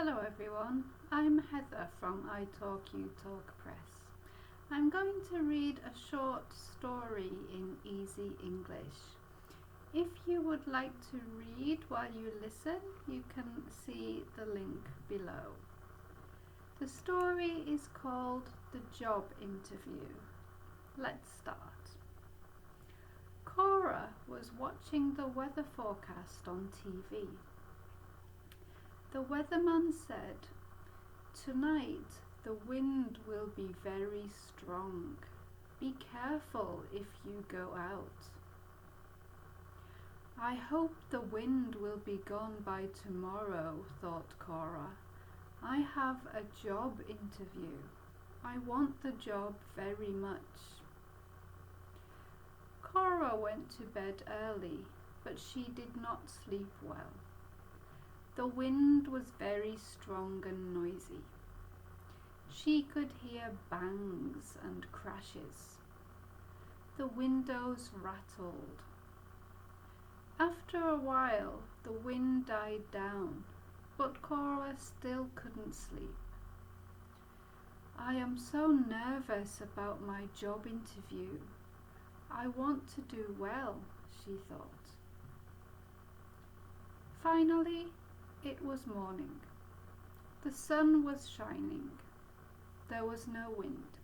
Hello everyone, I'm Heather from I Talk You Talk Press. I'm going to read a short story in easy English. If you would like to read while you listen, you can see the link below. The story is called The Job Interview. Let's start. Cora was watching the weather forecast on TV. The weatherman said, "Tonight the wind will be very strong. Be careful if you go out." "I hope the wind will be gone by tomorrow," thought Cora. "I have a job interview. I want the job very much." Cora went to bed early, but she did not sleep well. The wind was very strong and noisy. She could hear bangs and crashes. The windows rattled. After a while, the wind died down, but Cora still couldn't sleep. "I am so nervous about my job interview. I want to do well," she thought. Finally, it was morning. The sun was shining. There was no wind.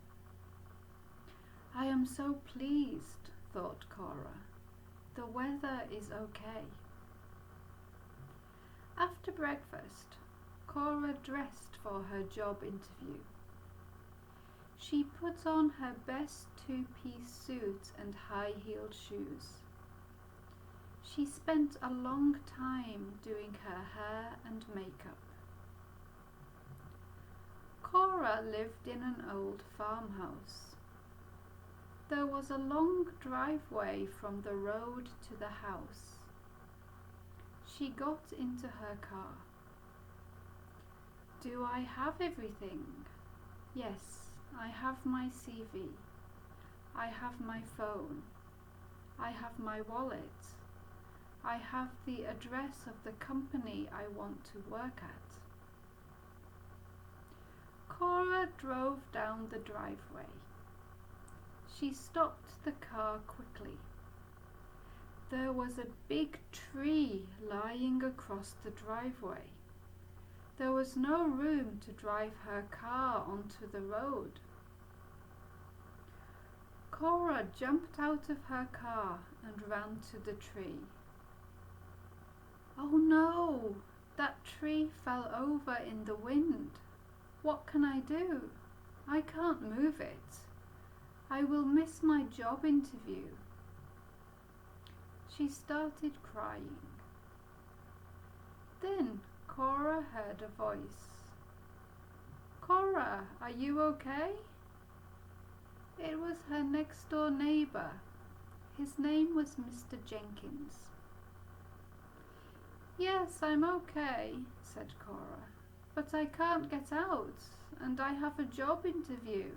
"I am so pleased," thought Cora. "The weather is okay." After breakfast, Cora dressed for her job interview. She put on her best two-piece suit and high-heeled shoes. She spent a long time doing her hair and makeup. Cora lived in an old farmhouse. There was a long driveway from the road to the house. She got into her car. "Do I have everything?" "Yes, I have my CV. I have my phone. I have my wallet. I have the address of the company I want to work at." Cora drove down the driveway. She stopped the car quickly. There was a big tree lying across the driveway. There was no room to drive her car onto the road. Cora jumped out of her car and ran to the tree. "Oh no! That tree fell over in the wind. What can I do? I can't move it. I will miss my job interview." She started crying. Then Cora heard a voice. "Cora, are you okay?" It was her next-door neighbor. His name was Mr. Jenkins. "Yes, I'm okay," said Cora, "but I can't get out, and I have a job interview."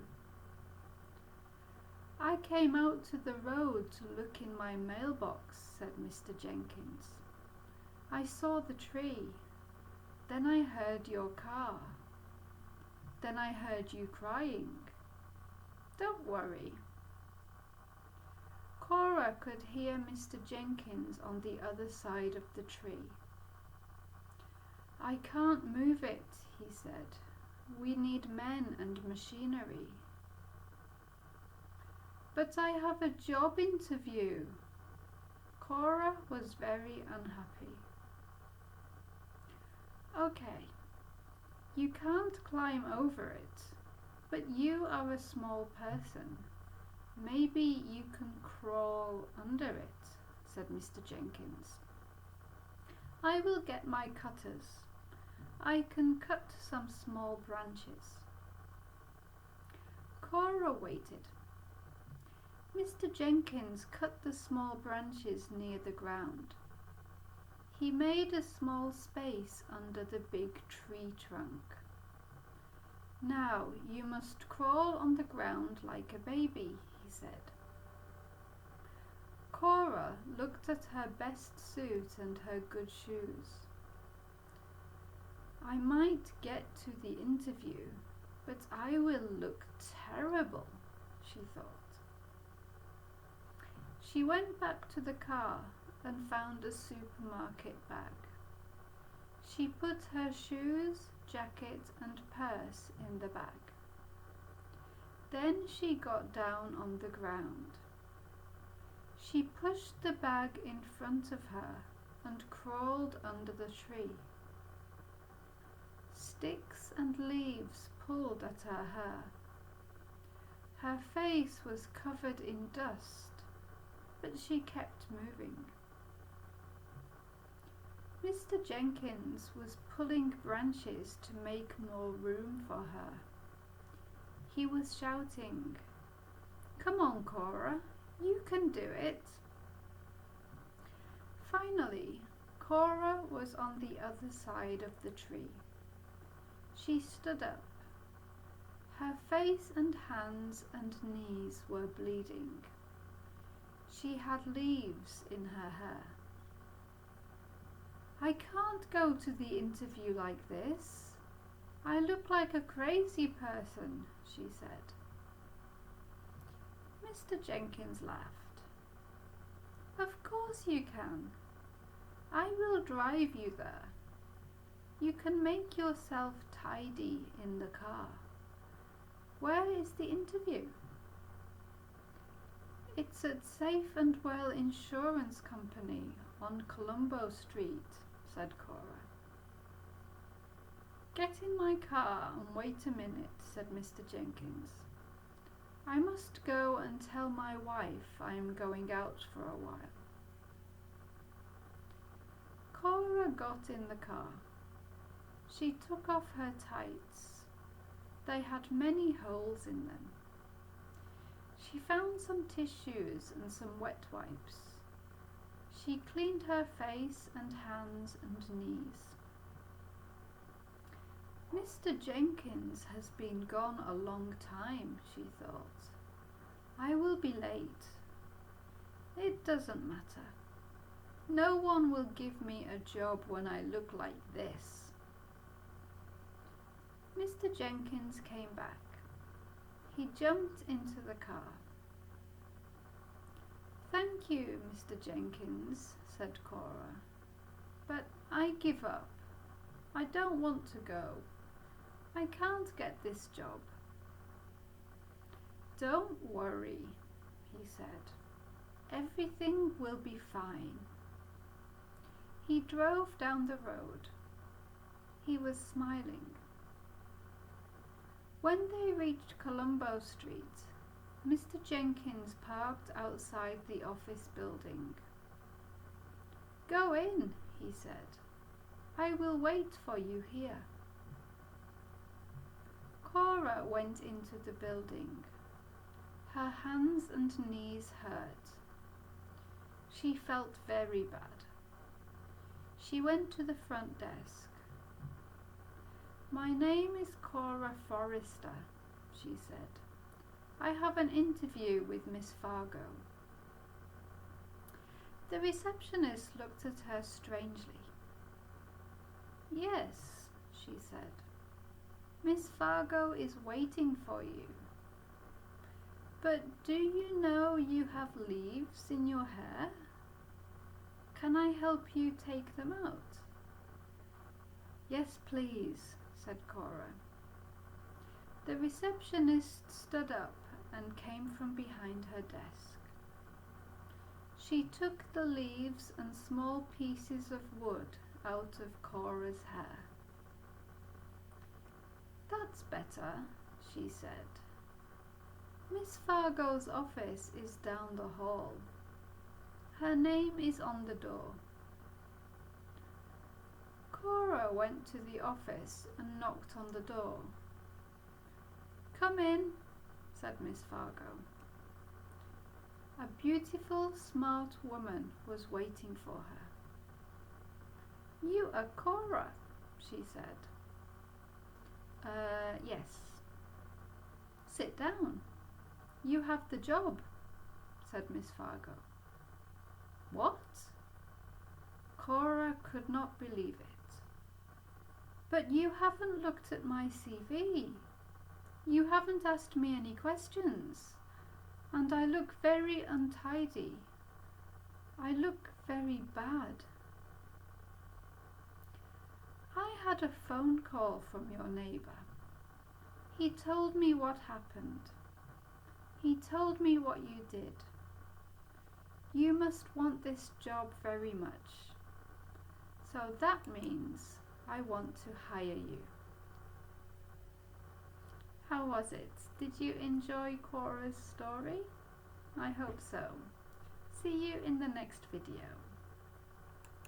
"I came out to the road to look in my mailbox," said Mr. Jenkins. "I saw the tree. Then I heard your car. Then I heard you crying. Don't worry." Cora could hear Mr. Jenkins on the other side of the tree. "I can't move it," he said. "We need men and machinery." "But I have a job interview." Cora was very unhappy. "Okay, you can't climb over it, but you are a small person. Maybe you can crawl under it," said Mr. Jenkins. "I will get my cutters. I can cut some small branches." Cora waited. Mr. Jenkins cut the small branches near the ground. He made a small space under the big tree trunk. "Now you must crawl on the ground like a baby," he said. Cora looked at her best suit and her good shoes. I might get to the interview, but I will look terrible, she thought. She went back to the car and found a supermarket bag. She put her shoes, jacket and purse in the bag. Then she got down on the ground. She pushed the bag in front of her and crawled under the tree. Sticks and leaves pulled at her hair. Her face was covered in dust, but she kept moving. Mr. Jenkins was pulling branches to make more room for her. He was shouting, "Come on, Cora, you can do it." Finally, Cora was on the other side of the tree. She stood up. Her face and hands and knees were bleeding. She had leaves in her hair. "I can't go to the interview like this. I look like a crazy person," she said. Mr. Jenkins laughed. "Of course you can. I will drive you there. You can make yourself tidy in the car. Where is the interview?" "It's at Safe and Well Insurance Company on Colombo Street," said Cora. "Get in my car and wait a minute," said Mr. Jenkins. "I must go and tell my wife I am going out for a while." Cora got in the car. She took off her tights. They had many holes in them. She found some tissues and some wet wipes. She cleaned her face and hands and knees. "Mr. Jenkins has been gone a long time," she thought. "I will be late. It doesn't matter. No one will give me a job when I look like this." Mr. Jenkins came back. He jumped into the car. "Thank you, Mr. Jenkins," said Cora, "but I give up. I don't want to go. I can't get this job." "Don't worry," he said. "Everything will be fine." He drove down the road. He was smiling. When they reached Colombo Street, Mr. Jenkins parked outside the office building. "Go in," he said. "I will wait for you here." Cora went into the building. Her hands and knees hurt. She felt very bad. She went to the front desk. "My name is Cora Forrester," she said. "I have an interview with Miss Fargo." The receptionist looked at her strangely. "Yes," she said. "Miss Fargo is waiting for you. But do you know you have leaves in your hair? Can I help you take them out?" "Yes, please," said Cora. The receptionist stood up and came from behind her desk. She took the leaves and small pieces of wood out of Cora's hair. "That's better," she said. "Miss Fargo's office is down the hall. Her name is on the door." Cora went to the office and knocked on the door. "Come in," said Miss Fargo. A beautiful, smart woman was waiting for her. "You are Cora," she said. Yes." "Sit down. You have the job," said Miss Fargo. "What?" Cora could not believe it. But you haven't looked at my CV. You haven't asked me any questions. And I look very untidy. I look very bad. I had a phone call from your neighbour. He told me what happened. He told me what you did. You must want this job very much. So that means I want to hire you. How was it? Did you enjoy Cora's story? I hope so. See you in the next video.